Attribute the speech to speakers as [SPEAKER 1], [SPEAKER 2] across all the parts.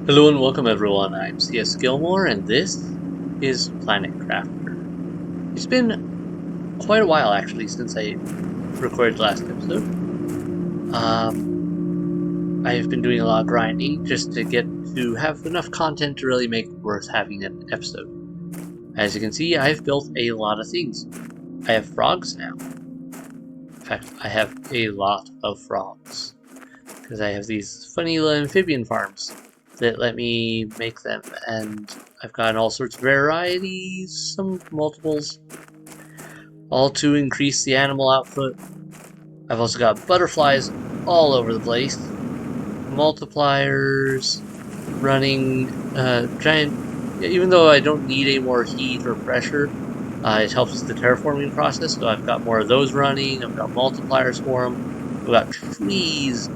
[SPEAKER 1] Hello and welcome everyone, I'm C.S.Gilmore and this is Planet Crafter. It's been quite a while actually since I recorded the last episode. I've been doing a lot of grinding just to get to have enough content to really make it worth having an episode. As you can see, I've built a lot of things. I have frogs now. In fact, I have a lot of frogs. Because I have these funny little amphibian farms that let me make them, and I've got all sorts of varieties, some multiples, all to increase the animal output. I've also got butterflies all over the place, multipliers, running giant, even though I don't need any more heat or pressure, it helps the terraforming process, so I've got more of those running. I've got multipliers for them. I've got trees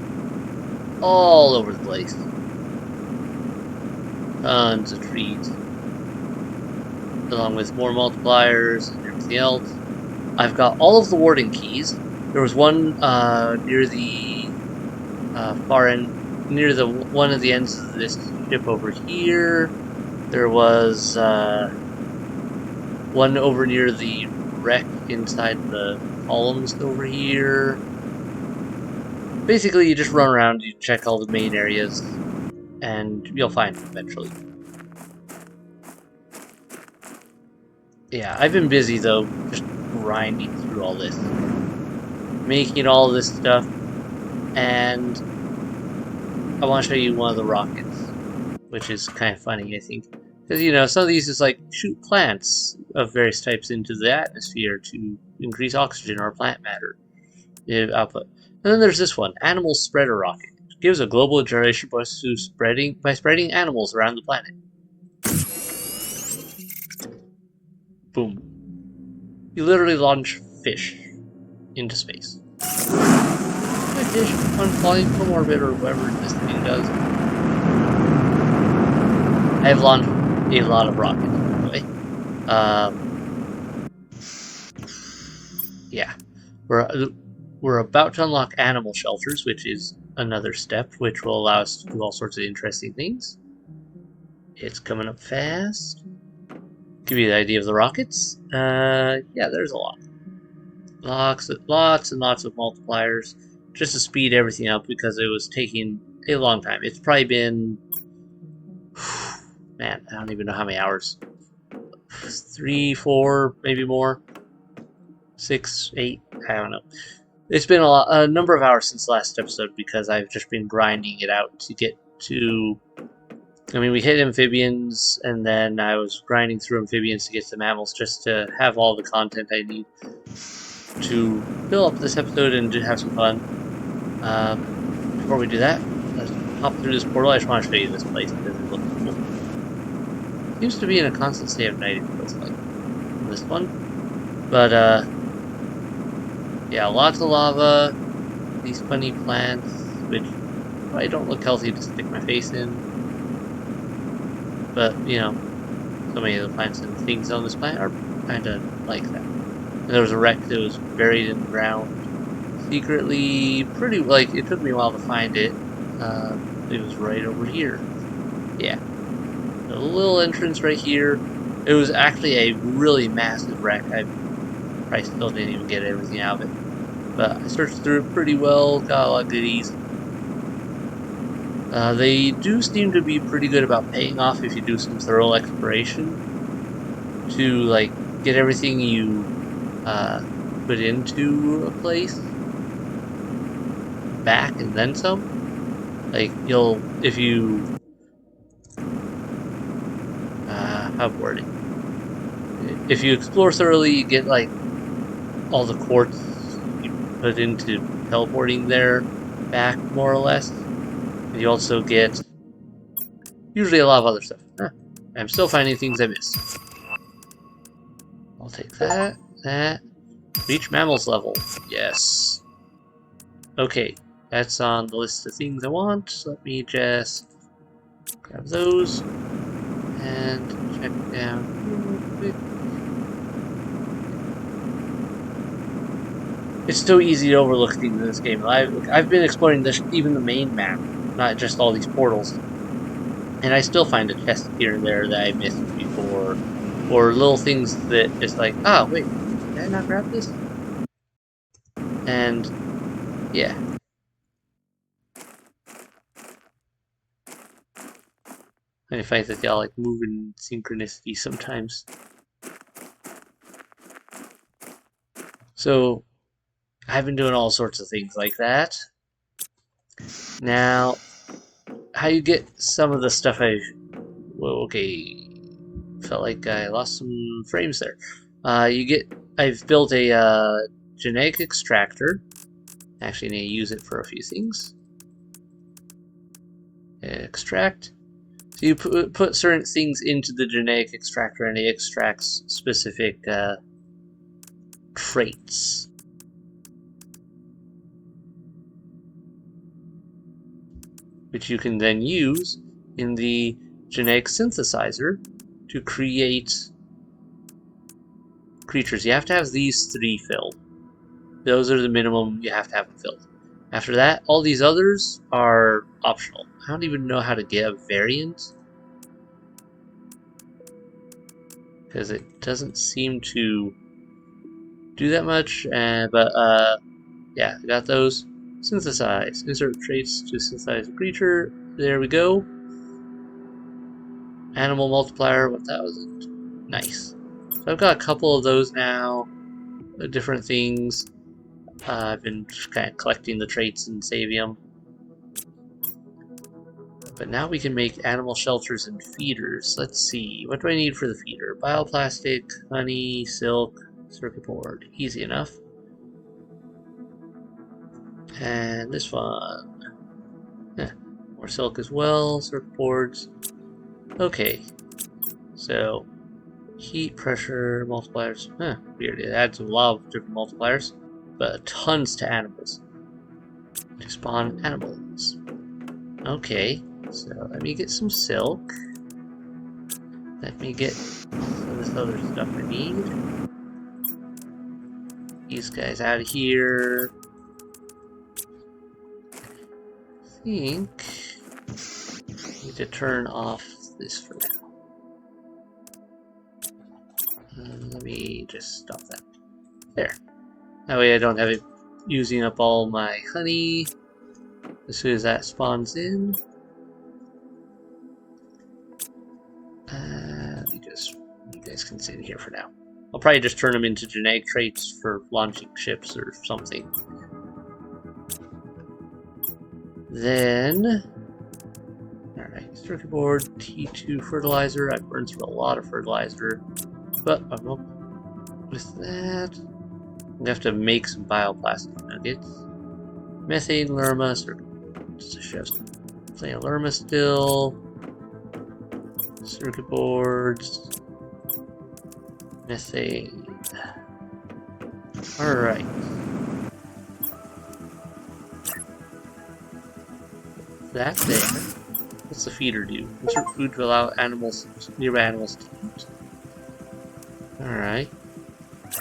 [SPEAKER 1] all over the place. Tons of trees. Along with more multipliers and everything else. I've got all of the warding keys. There was one near the far end, near the one of the ends of this ship over here. There was one over near the wreck inside the columns over here. Basically, you just run around, you check all the main areas, and you'll find them eventually. Yeah, I've been busy though, just grinding through all this. Making all this stuff, and I want to show you one of the rockets, which is kind of funny, I think. Because, you know, some of these is like shoot plants of various types into the atmosphere to increase oxygen or plant matter output. And then there's this one, Animal Spreader Rocket. It gives a global generation boost to by spreading animals around the planet. Boom. You literally launch fish into space. My fish on flying from orbit or whatever this thing does. I have launched a lot of rockets, by the way. Yeah. We're about to unlock animal shelters, which is another step, which will allow us to do all sorts of interesting things. It's coming up fast. Give you the idea of the rockets. Yeah, there's a lot. Lots and lots of multipliers, just to speed everything up because it was taking a long time. It's probably been, man, I don't even know how many hours. 3, 4, maybe more. 6, 8, I don't know. It's been a number of hours since the last episode because I've just been grinding it out to get to. I mean, we hit amphibians, and then I was grinding through amphibians to get to mammals just to have all the content I need to fill up this episode and to have some fun. Before we do that, let's hop through this portal. I just want to show you this place because it looks cool. Seems to be in a constant state of night, it feels like, in this one. But, yeah, lots of lava, these funny plants, which probably don't look healthy to stick my face in. But, you know, so many of the plants and things on this planet are kind of like that. And there was a wreck that was buried in the ground secretly, pretty, like, it took me a while to find it. It was right over here. Yeah. A little entrance right here. It was actually a really massive wreck. I probably still didn't even get everything out of it. But I searched through it pretty well, got a lot of goodies. They do seem to be pretty good about paying off if you do some thorough exploration to, like, get everything you put into a place back and then some. Like, you'll, if you, how to word it? If you explore thoroughly, you get, like, all the quartz you put into teleporting there back, more or less. You also get usually a lot of other stuff. I'm still finding things I missed. I'll take that. Reach mammals level. Yes. Okay, that's on the list of things I want. Let me just grab those and check down real quick. It's so easy to overlook things in this game. I've been exploring this, even the main map, not just all these portals. And I still find a chest here and there that I missed before, or little things that just like, ah, wait, did I not grab this? And yeah. I find that they all like move in synchronicity sometimes. So I've been doing all sorts of things like that. Now, how you get some of the stuff well, okay, felt like I lost some frames there. I've built a genetic extractor. Actually, I need to use it for a few things. Extract. So you put certain things into the genetic extractor and it extracts specific traits. Which you can then use in the genetic synthesizer to create creatures. You have to have these 3 filled. Those are the minimum you have to have them filled. After that, all these others are optional. I don't even know how to get a variant, because it doesn't seem to do that much. But yeah, I got those. Synthesize. Insert traits to synthesize a creature. There we go. Animal multiplier 1000. Nice. So I've got a couple of those now. Different things. I've been just kind of collecting the traits and saving them. But now we can make animal shelters and feeders. Let's see. What do I need for the feeder? Bioplastic, honey, silk, circuit board. Easy enough. And this one. More silk as well. Circuit boards. Okay. So, heat, pressure, multipliers. Weird. It adds a lot of different multipliers. But tons to animals. To spawn animals. Okay. So, let me get some silk. Let me get some of this other stuff I need. These guys out of here. I think I need to turn off this for now. Let me just stop that. There. That way I don't have it using up all my honey as soon as that spawns in. You guys can sit here for now. I'll probably just turn them into genetic traits for launching ships or something. Then, alright, circuit board, T2 fertilizer. I burned through a lot of fertilizer, but with that, I'm gonna have to make some bioplastic nuggets. Methane, lerma, circuit board. Just playing lerma still. Circuit boards. Methane. Alright. That there. What's the feeder do? Insert food to allow nearby animals to eat. Alright.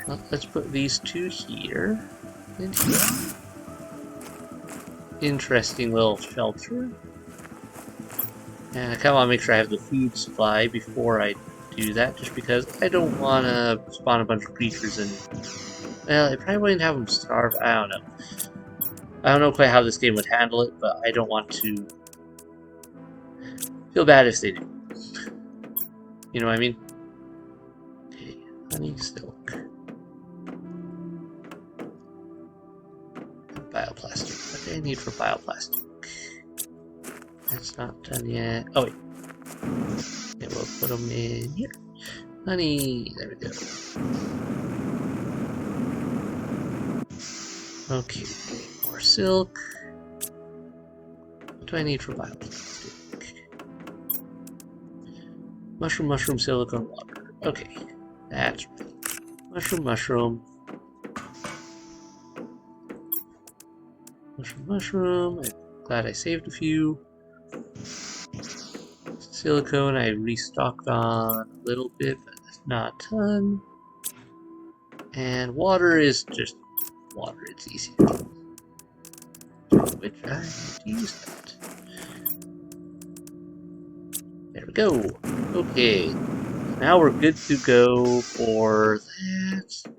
[SPEAKER 1] Well, let's put these 2 here. And here. Interesting little shelter. And I kind of want to make sure I have the food supply before I do that, just because I don't want to spawn a bunch of creatures and, well, I probably wouldn't have them starve. I don't know. I don't know quite how this game would handle it, but I don't want to feel bad if they do. You know what I mean? Okay, honey, silk. Bioplastic. What do I need for bioplastic? That's not done yet. Oh, wait. Okay, we'll put them in here. Honey. There we go. Okay. More silk. What do I need for bioplastic? Mushroom, silicone, water. Okay. That's right. Mushroom. I'm glad I saved a few. Silicone I restocked on a little bit, but not a ton. And water is just water, it's easy. Which I need to use that. There we go. Okay. Now we're good to go for that.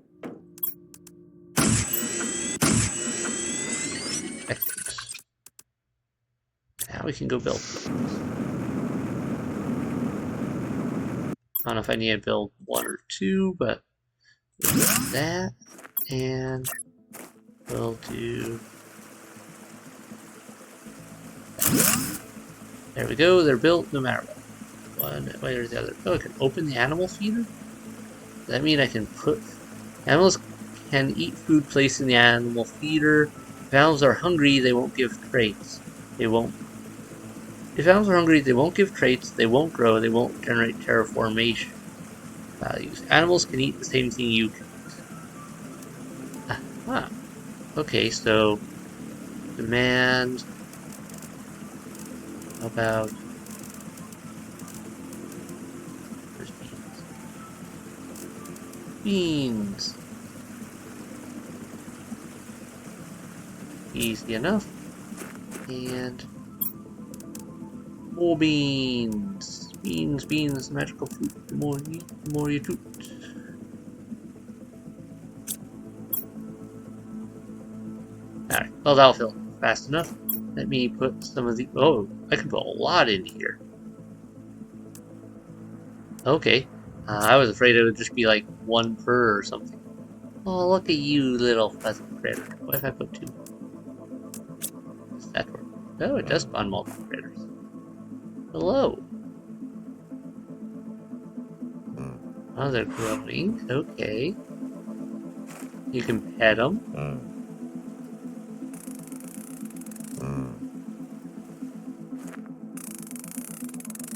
[SPEAKER 1] Excellent. Now we can go build. I don't know if I need to build 1 or 2, but we'll do that. And we'll do... There we go. They're built no matter what. One way or the other. Oh, I can open the animal feeder? Does that mean I can put... Animals can eat food placed in the animal feeder. If animals are hungry, they won't give traits. They won't... If animals are hungry, they won't give traits, they won't grow, they won't generate terraformation values. Animals can eat the same thing you can eat. Aha. Okay, so... Demand... How about... Where's beans? Beans! Easy enough. And... More beans! Beans, beans, magical fruit. The more you eat, the more you toot. Alright, well that'll fill fast enough. Let me put some of the... Oh, I can put a lot in here. Okay. I was afraid it would just be like 1 per or something. Oh, look at you, little fuzzy critter. What if I put 2? Does that work? Oh, it does spawn multiple critters. Hello. Oh, they're growing. Okay. You can pet them.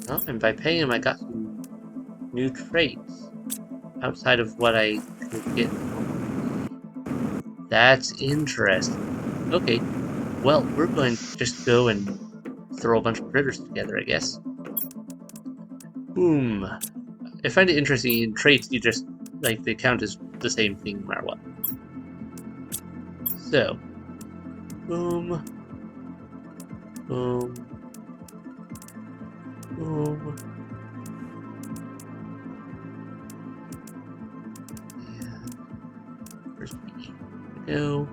[SPEAKER 1] Oh, and by paying them, I got some new traits outside of what I could get. That's interesting. Okay. Well, we're going to just go and throw a bunch of critters together, I guess. Boom. I find it interesting in traits, you just, like, they count as the same thing no matter what. So. Boom. Boom. Boom. And where's me? Go.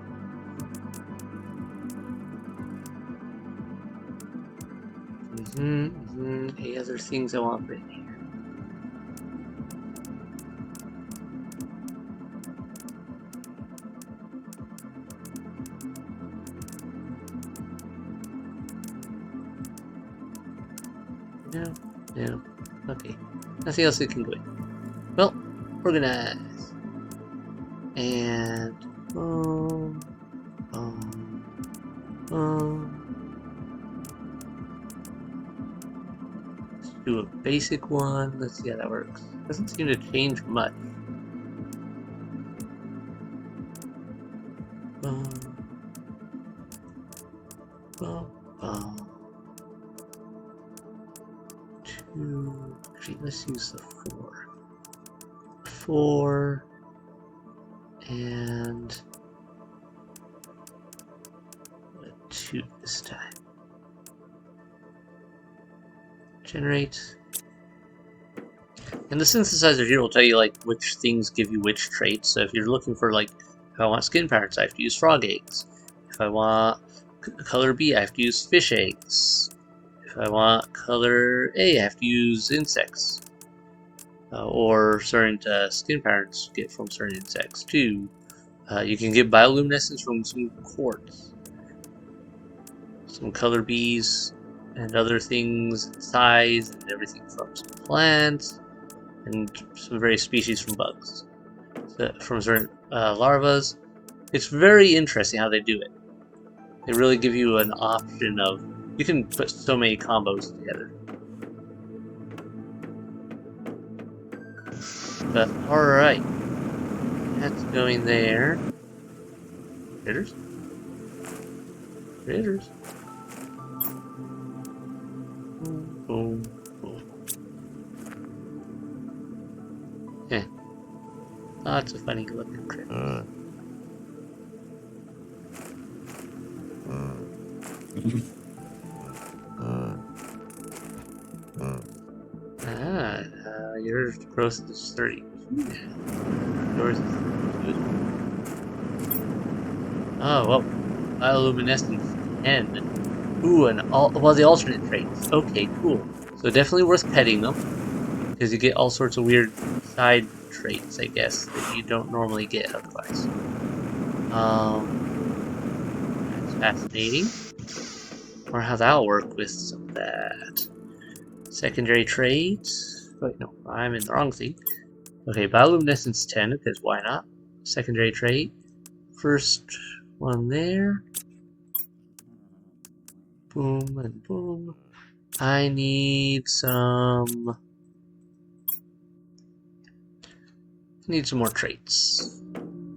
[SPEAKER 1] Any other things I want to put in here? No, no. Okay. Nothing else we can go in. Well, organize. And let's do a basic one. Let's see how that works. Doesn't seem to change much. Actually, let's use the 4. 4 and 2 this time. Generate. And the synthesizer here will tell you like which things give you which traits. So if you're looking for like, if I want skin patterns, I have to use frog eggs. If I want color B, I have to use fish eggs. If I want color A, I have to use insects. Or certain skin patterns get from certain insects too. You can get bioluminescence from some quartz. Some color bees and other things, size and everything from some plants, and some various species from bugs. So, from certain larvas. It's very interesting how they do it. They really give you an option of, you can put so many combos together. But alright. That's going there. Critters? Critters? Boom, boom, boom. Yeah. Lots of funny looking critters. Your growth is 30. Yours is 2. Oh, well. Bioluminescence 10. Ooh, well, the alternate traits. Okay, cool. So definitely worth petting them, because you get all sorts of weird side traits, I guess, that you don't normally get otherwise. That's fascinating. Or how that'll work with some of that. Secondary traits. Wait, no, I'm in the wrong thing. Okay, bioluminescence 10, because why not? Secondary trait. First one there. Boom and boom. I need some more traits.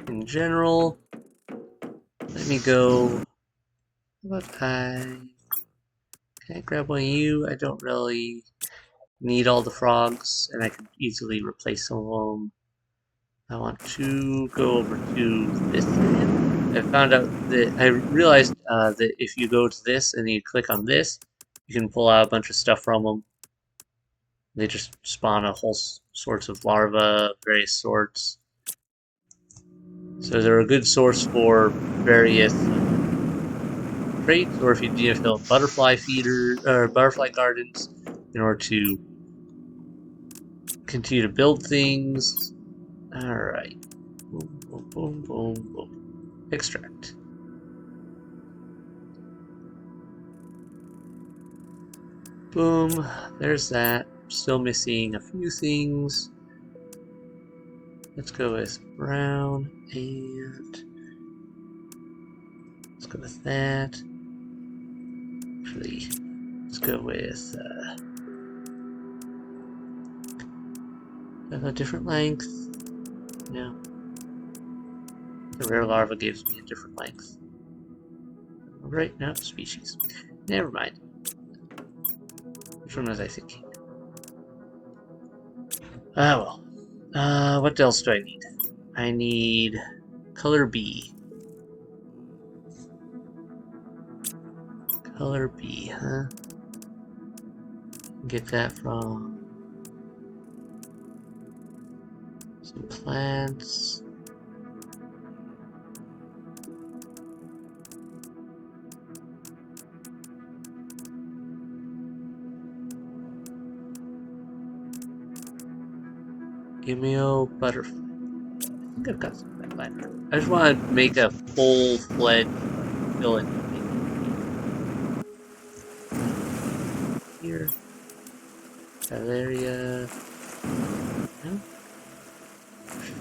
[SPEAKER 1] In general, let me go. How about can I grab one of you? I don't really need all the frogs, and I can easily replace some of them. I want to go over to this again. I found out that I realized that if you go to this and you click on this, you can pull out a bunch of stuff from them. They just spawn a whole sorts of larvae, various sorts. So they're a good source for various traits, or if you need to fill butterfly feeder or butterfly gardens in order to continue to build things. All right, boom, boom, boom, boom, boom. Extract. Boom. There's that. Still missing a few things. Let's go with brown and let's go with that. Actually, let's go with a different length. No. The rare larva gives me a different length. Right, no, species. Never mind. Which one was I thinking? Ah, well. What else do I need? I need color B. Color B, huh? Get that from some plants. Gimeo butterfly. I think I've got some of that left. I just want to make a full-fledged fill-in thing. Here. Valeria. No?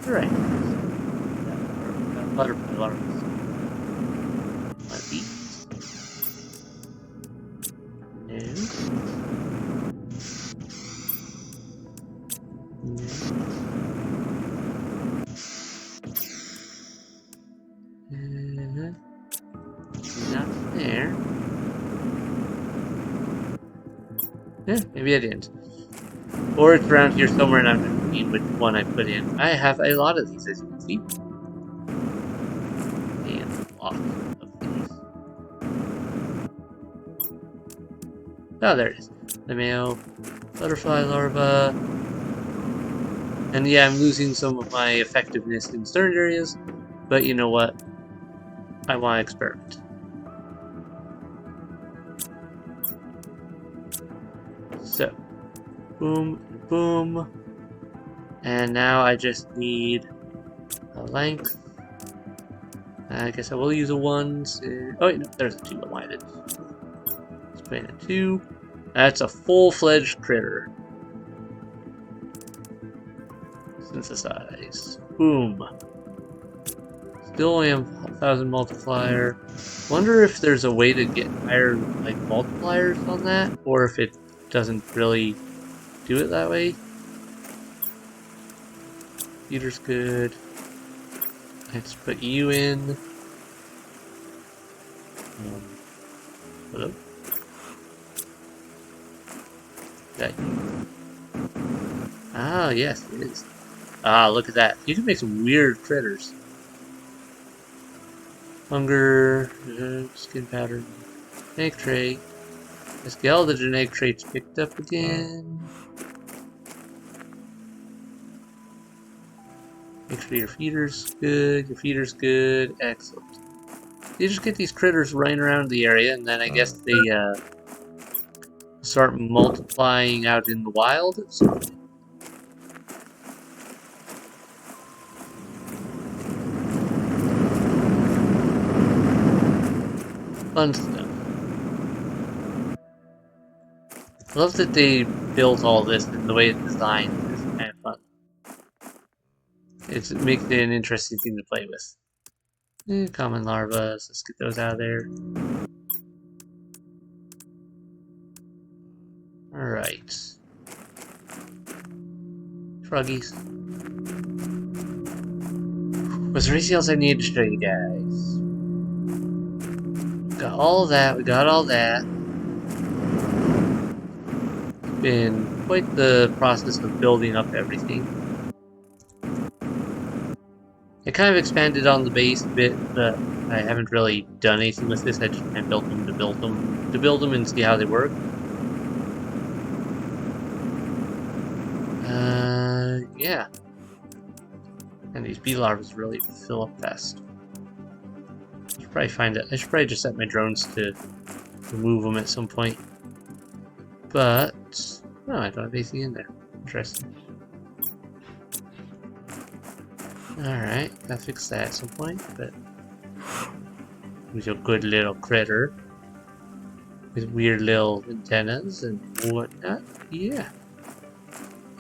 [SPEAKER 1] Sure, I butterfly larvas. One of these. No. No. Not there. Yeah, maybe I didn't. Or it's around here somewhere and I'm just seeing which one I put in. I have a lot of these, as you can see. And a lot of these. Oh, there it is. The male butterfly larva. And yeah, I'm losing some of my effectiveness in certain areas, but you know what? I want to experiment. So, boom, boom. And now I just need a length. I guess I will use a 1. Oh, wait, no, there's a 2. I wanted it. Let's put in a 2. That's a full-fledged critter. Synthesize. Boom. Still only have 1,000 multiplier. Wonder if there's a way to get higher like multipliers on that, or if it doesn't really do it that way. Computer's good. Let's put you in. Hello? That you? Ah, yes, it is. Ah, look at that. You can make some weird critters. Hunger, skin pattern, genetic trait. Let's get all the genetic traits picked up again. Make sure your feeder's good, your feeder's good, excellent. You just get these critters running around the area, and then I guess they start multiplying out in the wild at some point. Fun stuff. I love that they built all this and the way it's designed is kind of fun. It makes it an interesting thing to play with. Common larvas, let's get those out of there. Alright. Froggies. Was there anything else I needed to show you guys? Got all that, we got all that. It's been quite the process of building up everything. I kind of expanded on the base a bit, but I haven't really done anything with this. I just kind of built them to build them and see how they work. Yeah. And these bee larvae really fill up fast. I should probably find it. I should probably just set my drones to remove them at some point. But no, I don't have anything in there. Interesting. Alright, gotta fix that at some point, but with your good little critter with weird little antennas and whatnot. Yeah.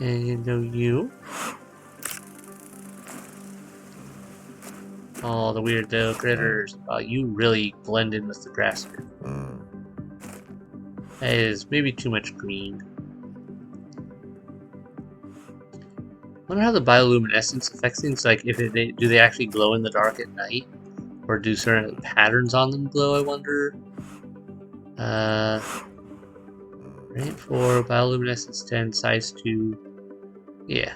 [SPEAKER 1] And you know you. All the weird little critters. You really blend in with the grass here. That is maybe too much green. I wonder how the bioluminescence affects things. Like, if do they actually glow in the dark at night, or do certain patterns on them glow? I wonder. Right, 4 bioluminescence 10 size 2. Yeah.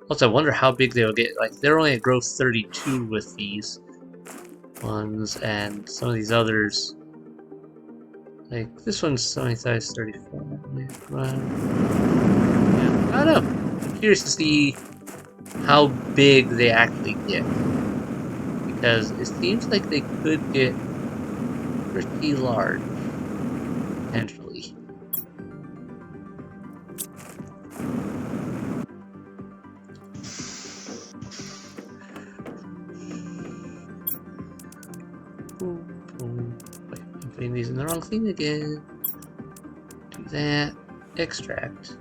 [SPEAKER 1] Also, I wonder how big they will get. Like, they're only at growth 32 with these ones, and some of these others. Like, this one's only size 34. Yeah, I don't know. I'm curious to see how big they actually get. Because it seems like they could get pretty large, potentially. Wait, I'm putting these in the wrong thing again. Do that. Extract.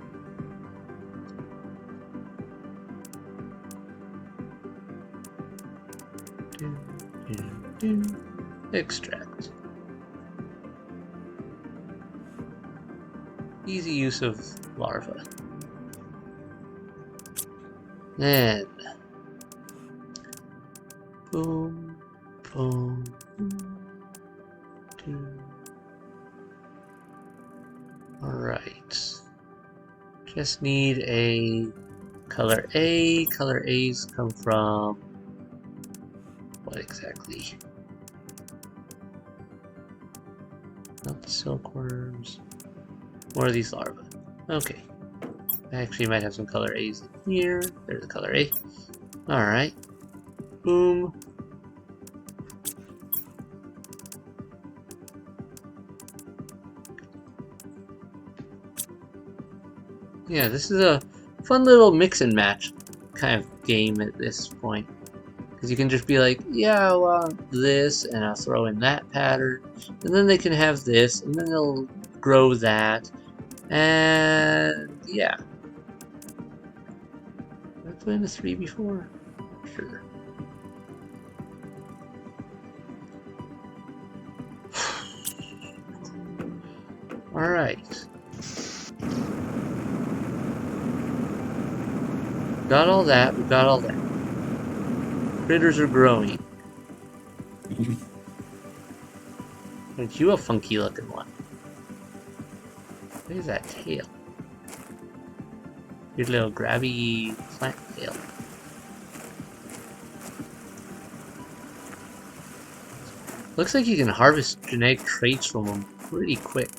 [SPEAKER 1] Extract. Easy use of larva. Then boom, boom, boom. Alright. Just need a color A. Color A's come from what exactly? Not the silkworms. More of these larvae. Okay. I actually might have some color A's in here. There's a color A. Alright. Boom. Yeah, this is a fun little mix and match kind of game at this point. Because you can just be like, yeah, I want this, and I'll throw in that pattern, and then they can have this, and then they'll grow that, and yeah. Did I put in a 3 before? Sure. Alright. Got all that, we got all that. Critters are growing. Aren't you a funky looking one? What is that tail? Your little grabby plant tail. Looks like you can harvest genetic traits from them pretty quick.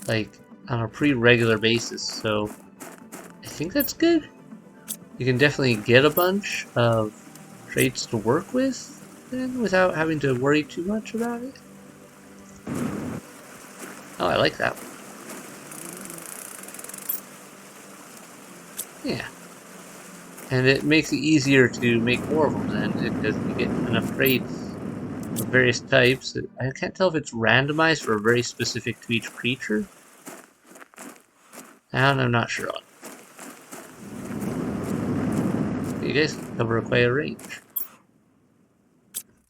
[SPEAKER 1] Like, on a pretty regular basis, so I think that's good. you can definitely get a bunch of traits to work with then without having to worry too much about it. Oh, I like that one. Yeah. And it makes it easier to make more of them then, because you get enough traits of various types. I can't tell if it's randomized or very specific to each creature. And I'm not sure on. You guys can cover quite a range.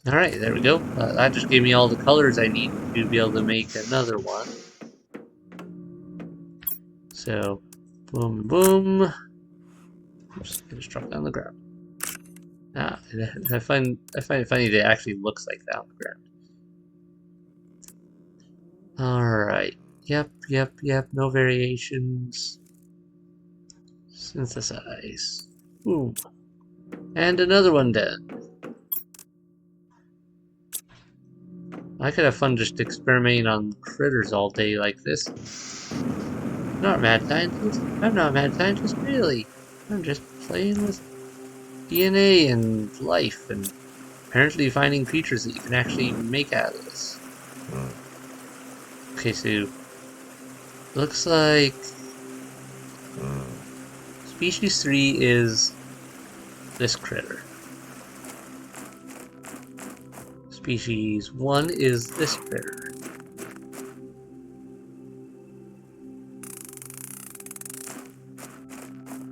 [SPEAKER 1] Alright, there we go. That just gave me all the colors I need to be able to make another one. So, boom, boom. Oops, I just dropped down the ground. Ah, I find it funny that it actually looks like that on the ground. Alright. Yep, no variations. Synthesize. Boom. And another one done. I could have fun just experimenting on critters all day like this. I'm not a mad scientist. I'm not a mad scientist, really. I'm just playing with DNA and life and apparently finding creatures that you can actually make out of this. Okay, so looks like species 3 is this critter. Species 1 is this critter.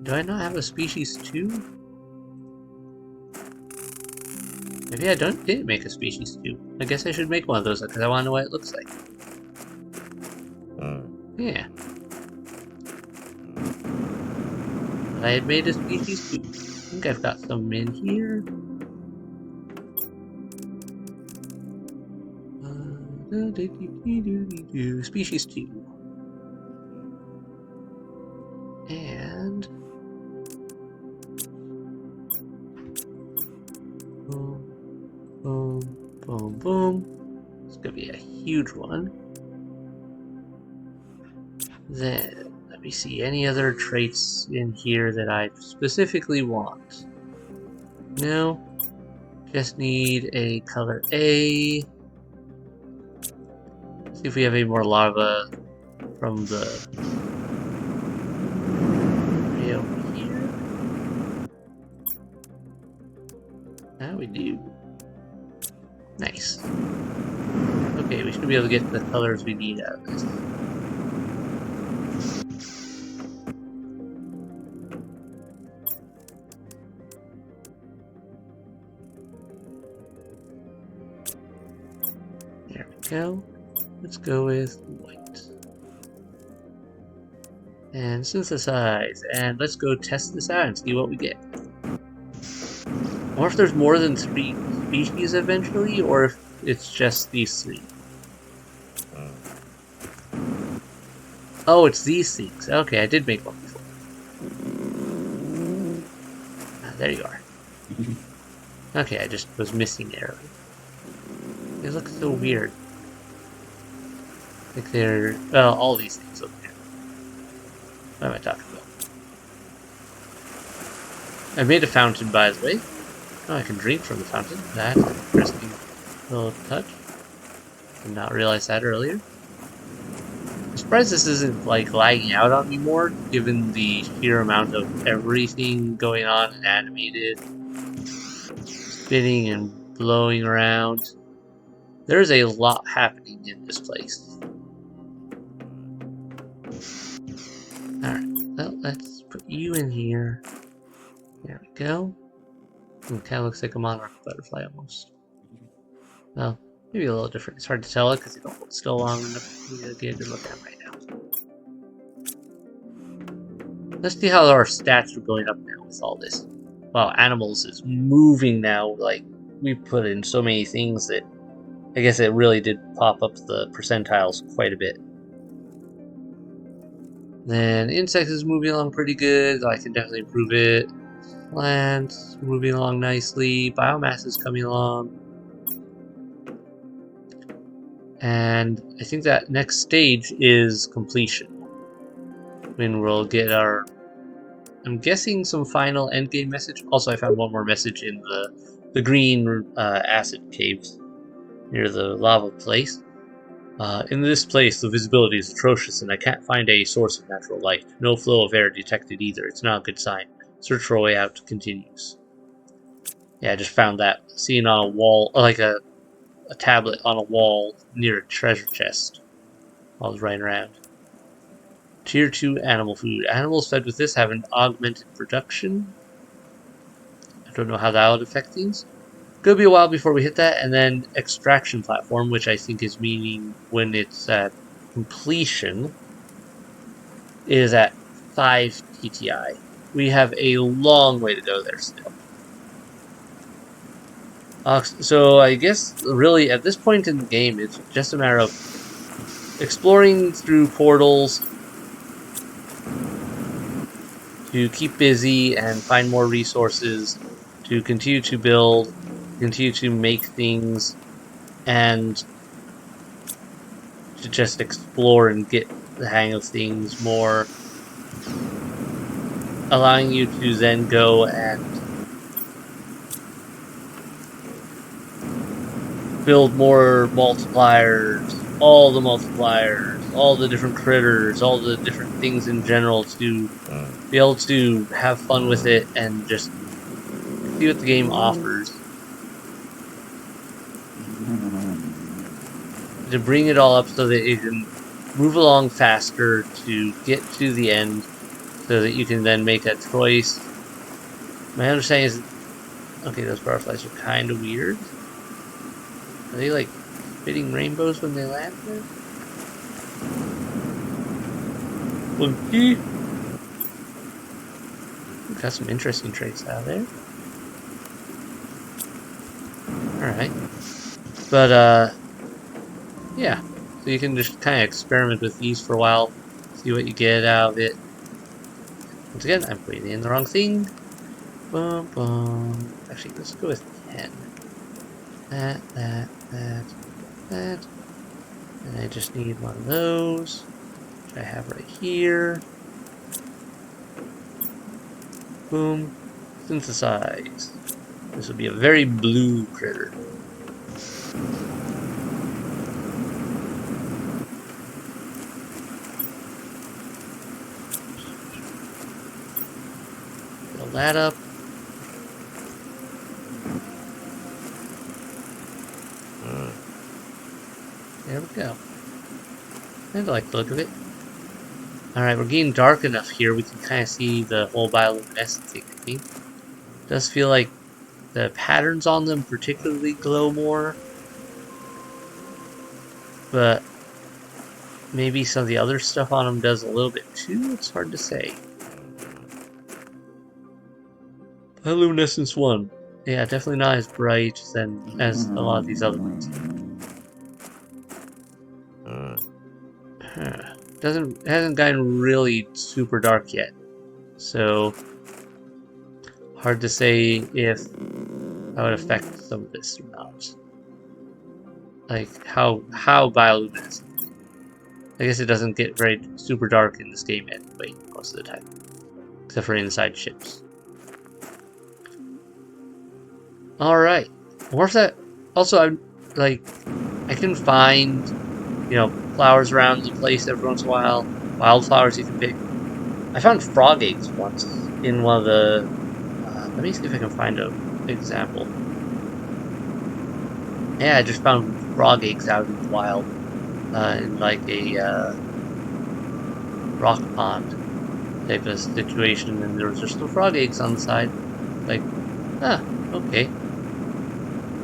[SPEAKER 1] Do I not have a species 2? Maybe I didn't make a species 2. I guess I should make one of those because I want to know what it looks like. Yeah. But I had made a species 2. I think I've got some in here. Species 2. And boom, boom, boom, boom. It's gonna be a huge one. Then let me see any other traits in here that I specifically want. No, just need a color A. See if we have any more lava from the area over here. Now we do. Nice. Okay, we should be able to get the colors we need out of this. There we go. Let's go with white. And synthesize. And let's go test this out and see what we get. Or if there's more than 3 species eventually, or if it's just these 3. Oh, it's these things. Okay, I did make one before. Ah, there you are. Okay, I just was missing it earlier. They look so weird. Like they're... well, all these things look weird. What am I talking about? I made a fountain, by the way. Oh, I can drink from the fountain. That's an interesting little touch. Did not realize that earlier. I'm surprised this isn't like lagging out on me more, given the sheer amount of everything going on and animated, spinning and blowing around. There's a lot happening in this place. Alright, well, let's put you in here. There we go. It kind of looks like a monarch butterfly almost. Well, maybe a little different. It's hard to tell it because you don't hold still long enough for me to get a good look at it right now. Let's see how our stats are going up now with all this. Wow, animals is moving now. Like, we put in so many things that I guess it really did pop up the percentiles quite a bit. Then insects is moving along pretty good. I can definitely improve it. Plants moving along nicely. Biomass is coming along. And I think that next stage is completion. When we'll get our I'm guessing some final endgame message. Also, I found one more message in the green acid caves near the lava place. In this place, the visibility is atrocious, and I can't find a source of natural light. No flow of air detected either. It's not a good sign. Search for a way out continues. Yeah, I just found that. Seen on a wall, like a tablet on a wall near a treasure chest. I was running around. Tier 2 animal food. Animals fed with this have an augmented production. I don't know how that would affect things. Could be a while before we hit that, and then extraction platform, which I think is meaning when it's at completion, is at 5 TTI. We have a long way to go there still. So I guess really at this point in the game, it's just a matter of exploring through portals to keep busy and find more resources, to continue to build, continue to make things, and to just explore and get the hang of things more, allowing you to then go and build more multipliers, all the different critters, all the different things in general to be able to have fun with it and just see what the game offers. To bring it all up so that you can move along faster to get to the end so that you can then make a choice. My understanding is, okay, those butterflies are kind of weird. Are they like spitting rainbows when they land there? Funky. Got some interesting traits out there. Alright. But, yeah. So you can just kind of experiment with these for a while, see what you get out of it. Once again, I'm putting in the wrong thing. Boom, boom. Actually, let's go with 10. That. And I just need one of those, which I have right here. Boom. Synthesize. This will be a very blue critter. Build that up. There we go. I like the look of it. Alright, we're getting dark enough here. We can kind of see the whole bioluminescent thing, I think. It does feel like the patterns on them particularly glow more. But maybe some of the other stuff on them does a little bit too. It's hard to say. Bioluminescence 1. Yeah, definitely not as bright as a lot of these other ones. Hasn't gotten really super dark yet, so hard to say if that would affect some of this or not. Like how bioluminescent. I guess it doesn't get very super dark in this game anyway, most of the time, except for inside ships. All right, where's that? Also, I can find, flowers around the place every once in a while. Wildflowers you can pick. I found frog eggs once in one of the. Let me see if I can find an example. Yeah, I just found frog eggs out in the wild, in like a rock pond type of situation, and there was just some frog eggs on the side. Like, okay.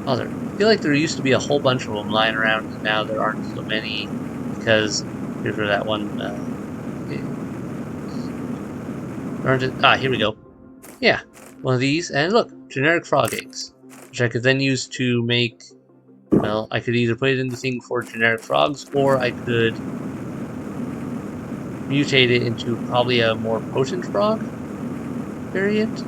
[SPEAKER 1] I feel like there used to be a whole bunch of them lying around, and now there aren't so many because here's where that one. Here we go. Yeah, one of these, and look, generic frog eggs, which I could then use to make. Well, I could either put it in the thing for generic frogs, or I could mutate it into probably a more potent frog variant.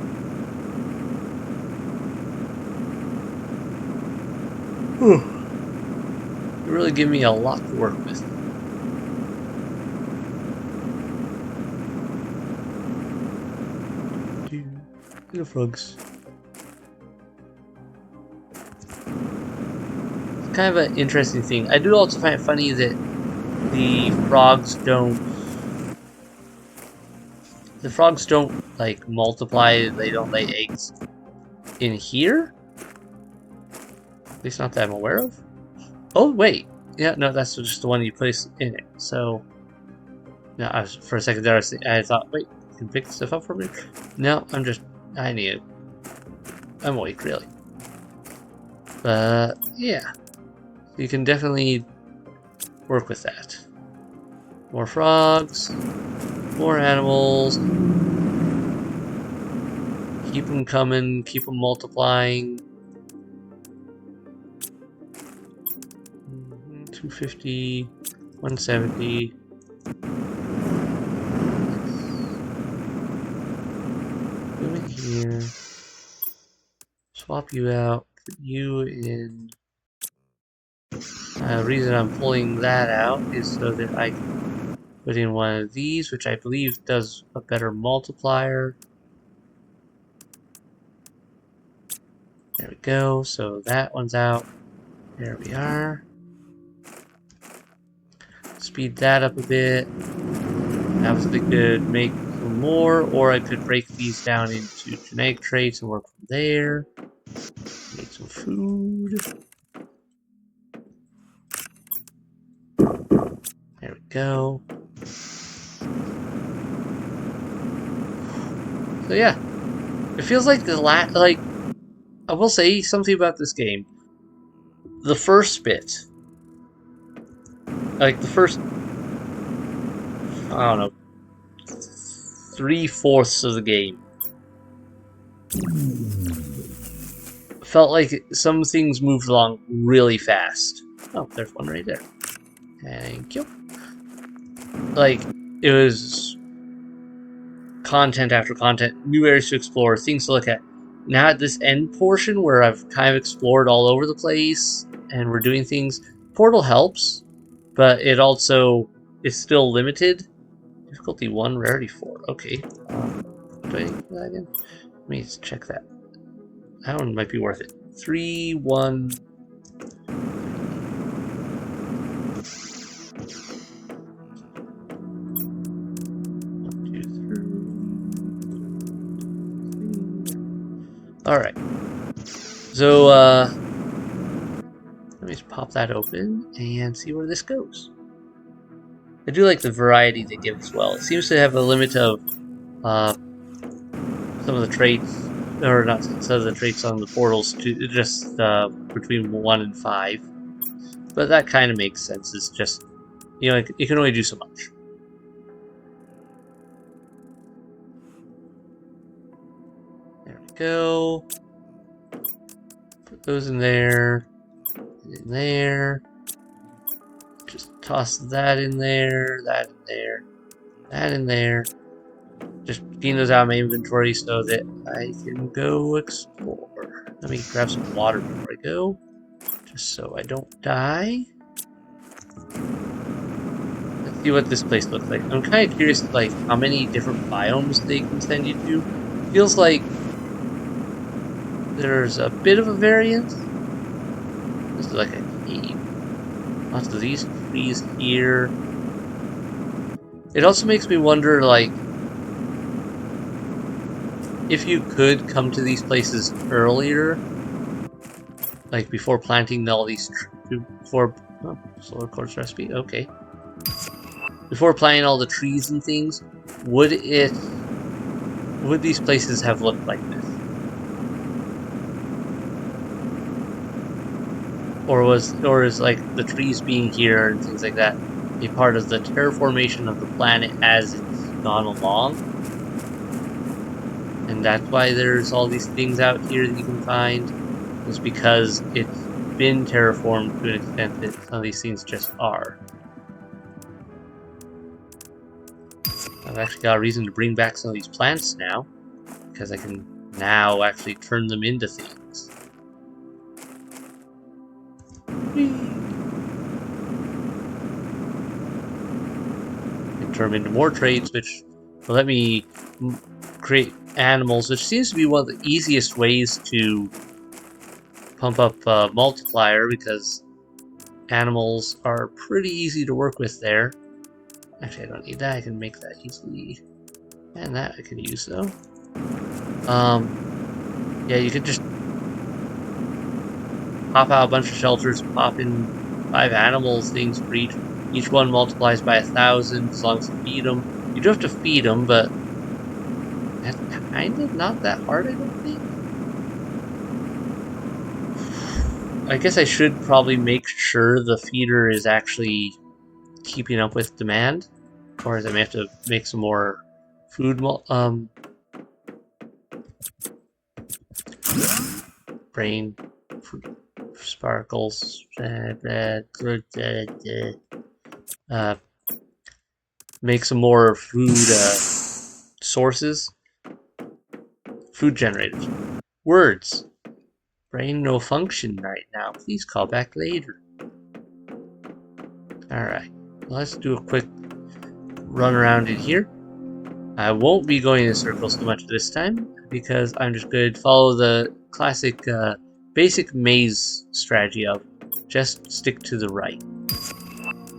[SPEAKER 1] Whew. It really gave me a lot to work with. Little frogs. It's kind of an interesting thing. I do also find it funny that the frogs don't. The frogs don't like multiply. They don't lay eggs in here. At least not that I'm aware of. Oh wait, yeah, no, that's just the one you place in it. So, no, for a second there, I thought, wait, you can pick stuff up from it. No, I need it. I'm awake, really. But yeah, you can definitely work with that. More frogs, more animals. Keep them coming, keep them multiplying. 250, 170. Go in here. Swap you out. Put you in. The reason I'm pulling that out is so that I can put in one of these, which I believe does a better multiplier. There we go. So that one's out. There we are. Speed that up a bit. Obviously could make some more, or I could break these down into genetic traits and work from there. Make some food. There we go. So yeah, it feels like I will say something about this game. The first bit, like the first, I don't know, 3/4 of the game, felt like some things moved along really fast. Oh, there's one right there. Thank you. Like, it was content after content, new areas to explore, things to look at. Now at this end portion where I've kind of explored all over the place and we're doing things, Portal helps, but it also is still limited. Difficulty 1, rarity 4. Okay. Do I need that again? Let me check that. That one might be worth it. 3, 1. Alright. So, let me just pop that open and see where this goes. I do like the variety they give as well. It seems to have a limit of some of the traits, or not some of the traits on the portals, to just between 1 and 5. But that kind of makes sense. It's just, you know, you can only do so much. There we go. Put those in there. In there. Just toss that in there. That in there. That in there. Just getting those out of my inventory so that I can go explore. Let me grab some water before I go, just so I don't die. Let's see what this place looks like. I'm kind of curious, like, how many different biomes they can send you to. Feels like there's a bit of a variance. This is like a cave. Lots of these trees here. It also makes me wonder, like, if you could come to these places earlier, like before planting all these, solar quartz recipe, okay. Before planting all the trees and things, would these places have looked like this? Or is like the trees being here and things like that a part of the terraformation of the planet as it's gone along? And that's why there's all these things out here that you can find, is because it's been terraformed to an extent that some of these things just are. I've actually got a reason to bring back some of these plants now, because I can now actually turn them into things. And turn them into more traits, which will let me create animals, which seems to be one of the easiest ways to pump up multiplier, because animals are pretty easy to work with there. Actually, I don't need that. I can make that easily. And that I can use, though. Yeah, you could just pop out a bunch of shelters, pop in 5 animals, things for each. Each one multiplies by 1,000 as long as you feed them. You do have to feed them, but that's kind of not that hard, I don't think. I guess I should probably make sure the feeder is actually keeping up with demand, or I may have to make some more food. Brain sparkles. Make some more food sources. Food generators. Words. Brain no function right now. Please call back later. Alright. Let's do a quick run around in here. I won't be going in circles so much this time, because I'm just going to follow the classic basic maze strategy of just stick to the right.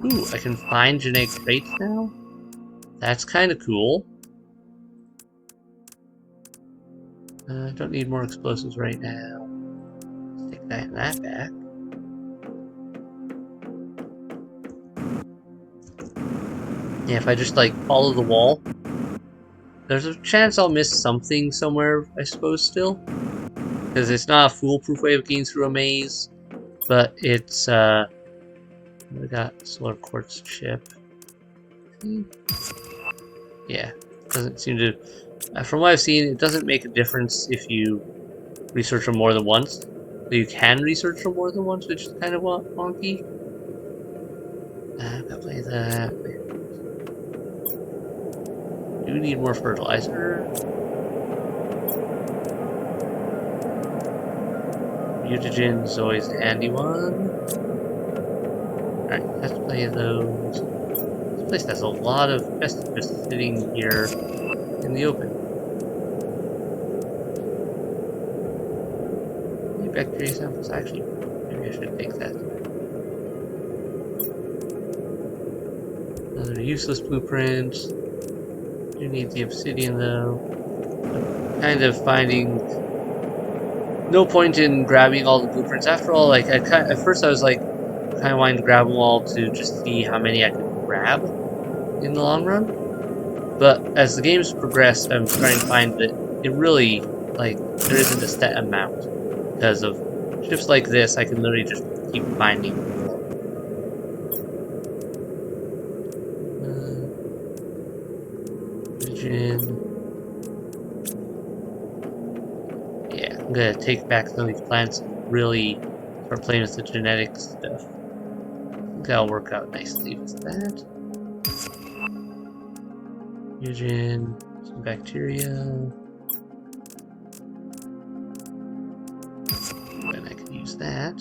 [SPEAKER 1] Ooh, I can find genetic traits now? That's kind of cool. I don't need more explosives right now. Stick that in that back. Yeah, if I just like follow the wall, there's a chance I'll miss something somewhere, I suppose, still. Because it's not a foolproof way of getting through a maze, but it's, we got solar quartz chip. Yeah, doesn't seem to, from what I've seen, it doesn't make a difference if you research them more than once. So you can research them more than once, which is kind of wonky. Gotta play that. Do need more fertilizer. Mutagen is always a handy one. Alright, let's play those. This place has a lot of pests just sitting here in the open. Any bacteria samples? Actually, maybe I should take that. Another useless blueprint. Do need the obsidian though. I'm kind of finding no point in grabbing all the blueprints. After all, like at first I was like kind of wanting to grab them all to just see how many I could grab in the long run. But as the game's progressed, I'm starting to find that it really, like, there isn't a set amount. Because of ships like this, I can literally just keep finding more. Vision. Yeah, I'm gonna take back some of these plants and really start playing with the genetic stuff. I think that'll work out nicely with that. Fusion, some bacteria. And I can use that.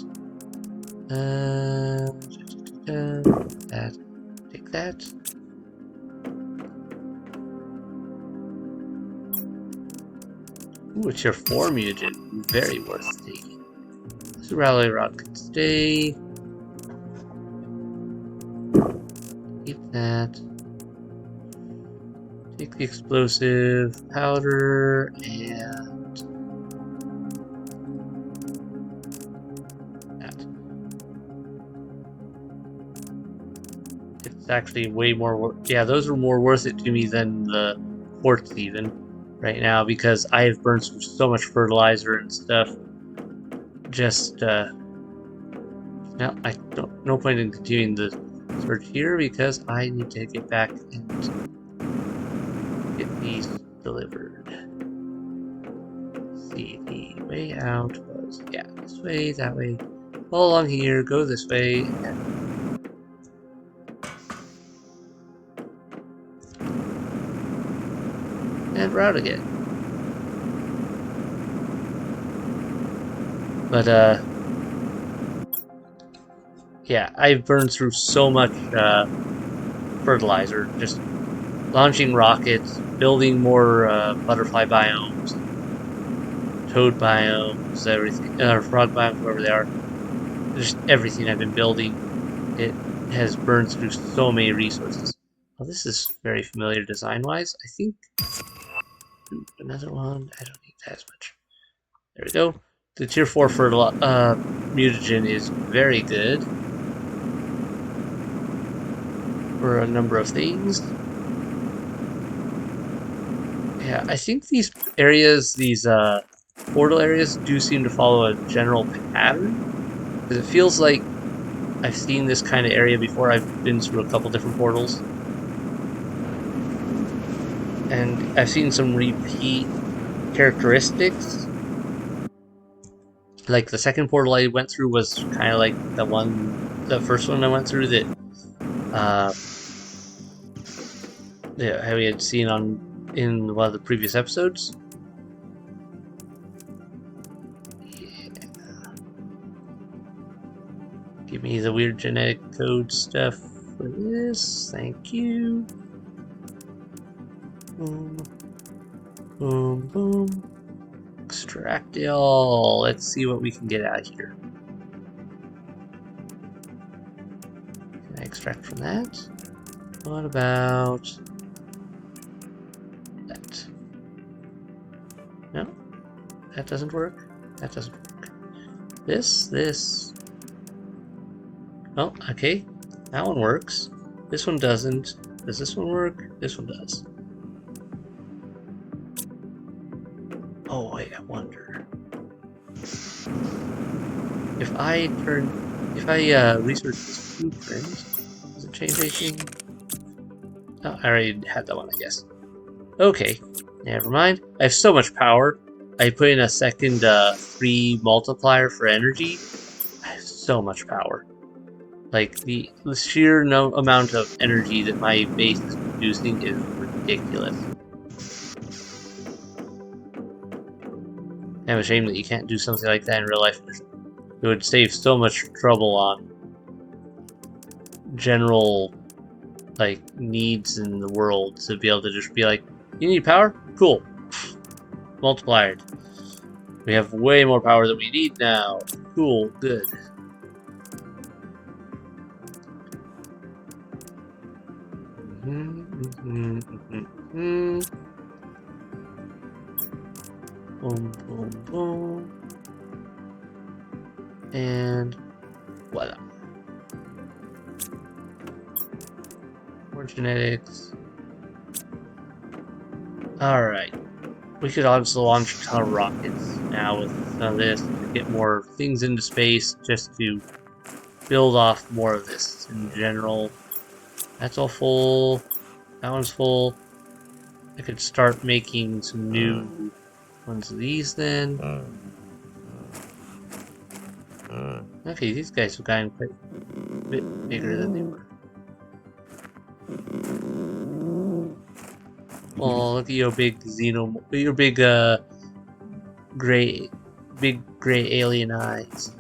[SPEAKER 1] That. Take that. Ooh, it's your 4 mutagen. Very worth taking. So rally rock can stay. Keep that. Take the explosive powder and that. It's actually way more worth. Yeah, those are more worth it to me than the quartz even right now, because I have burned through so much fertilizer and stuff. Just now, I don't. No point in continuing the search here because I need to get back and get these delivered. See, the way out was, yeah, this way, that way. All along here, go this way, and we're out again. But, yeah, I've burned through so much fertilizer, just launching rockets, building more butterfly biomes, toad biomes, everything, or frog biomes, wherever they are. Just everything I've been building, it has burned through so many resources. Well, this is very familiar design-wise. I think another one. I don't need that as much. There we go. The tier 4 for mutagen is very good for a number of things. Yeah, I think these areas, these portal areas, do seem to follow a general pattern. Because it feels like I've seen this kind of area before. I've been through a couple different portals. And I've seen some repeat characteristics. Like the second portal I went through was kind of like the first one I went through that how we had seen in one of the previous episodes. Yeah. Give me the weird genetic code stuff for this. Thank you. Boom. Boom, boom. Extract it all. Let's see what we can get out of here. Can I extract from that? What about that? No, that doesn't work. That doesn't work. This. Oh, okay. That one works. This one doesn't. Does this one work? This one does. Oh wait, I wonder if I research this blueprint, does it change anything? Oh, I already had that one, I guess. Okay, never mind. I have so much power. I put in a second 3 multiplier for energy. I have so much power. Like the sheer amount of energy that my base is producing is ridiculous. I'm ashamed that you can't do something like that in real life. It would save so much trouble on general needs in the world to be able to just be like, you need power? Cool. Multiplied. We have way more power than we need now. Cool, good. Boom, boom, boom. And voila. More genetics. Alright. We could also launch a ton of rockets now with some of this to get more things into space, just to build off more of this in general. That's all full. That one's full. I could start making some new ones of these then. Okay, these guys have gotten quite a bit bigger than they were. Oh, look at your big your big gray alien eyes.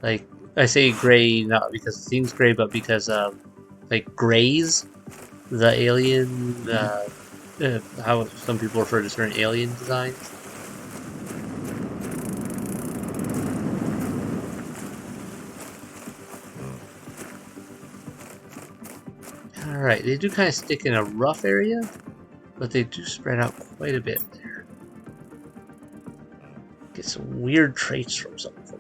[SPEAKER 1] Like, I say gray not because it seems gray, but because like grays, the alien, how some people refer to certain alien designs. Alright, they do kind of stick in a rough area, but they do spread out quite a bit there. Get some weird traits from some of them.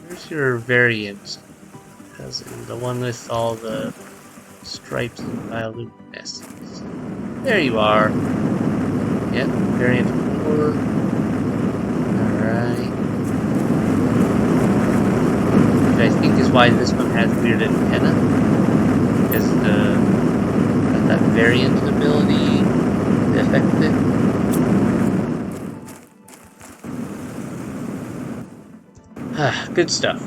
[SPEAKER 1] Where's your variant cousin? The one with all the stripes and bioluminescence. There you are. Yep, variant 4. Alright. Which I think is why this one has weird antenna. Because that variant ability affected it. Good stuff.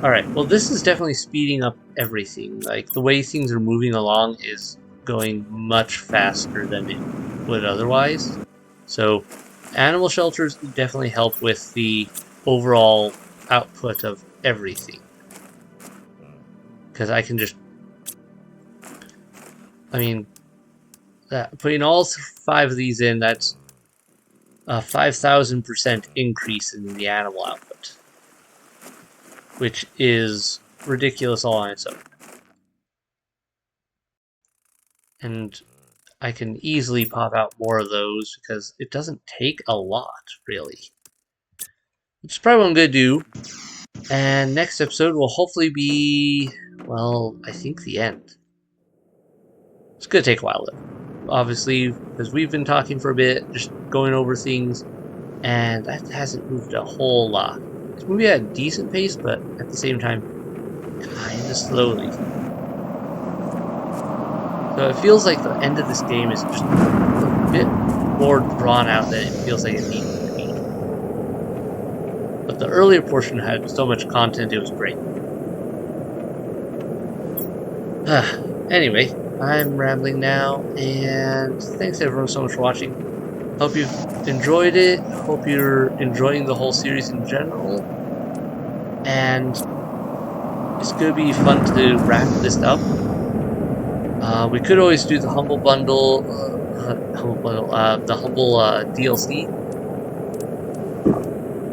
[SPEAKER 1] Alright, well this is definitely speeding up everything. Like, the way things are moving along is going much faster than it would otherwise. So animal shelters definitely help with the overall output of everything. Because I can just, I mean, putting all 5 of these in, that's a 5,000% increase in the animal output, which is ridiculous all on its own. And I can easily pop out more of those because it doesn't take a lot, really. Which is probably what I'm going to do. And next episode will hopefully be, well, I think the end. It's going to take a while, though. Obviously, because we've been talking for a bit, just going over things, and that hasn't moved a whole lot. It's moving at a decent pace, but at the same time, kind of slowly. So it feels like the end of this game is just a bit more drawn out than it feels like it needs to be. But the earlier portion had so much content, it was great. Anyway, I'm rambling now, and thanks everyone so much for watching. Hope you've enjoyed it. Hope you're enjoying the whole series in general. And it's going to be fun to wrap this up. We could always do the Humble Bundle, the Humble DLC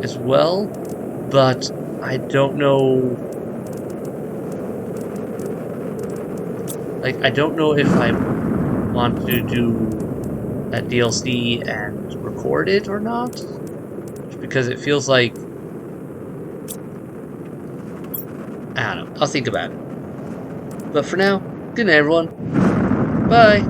[SPEAKER 1] as well, but I don't know. Like, I don't know if I want to do that DLC and record it or not, because it feels like, I don't know. I'll think about it. But for now, good night, everyone. Bye.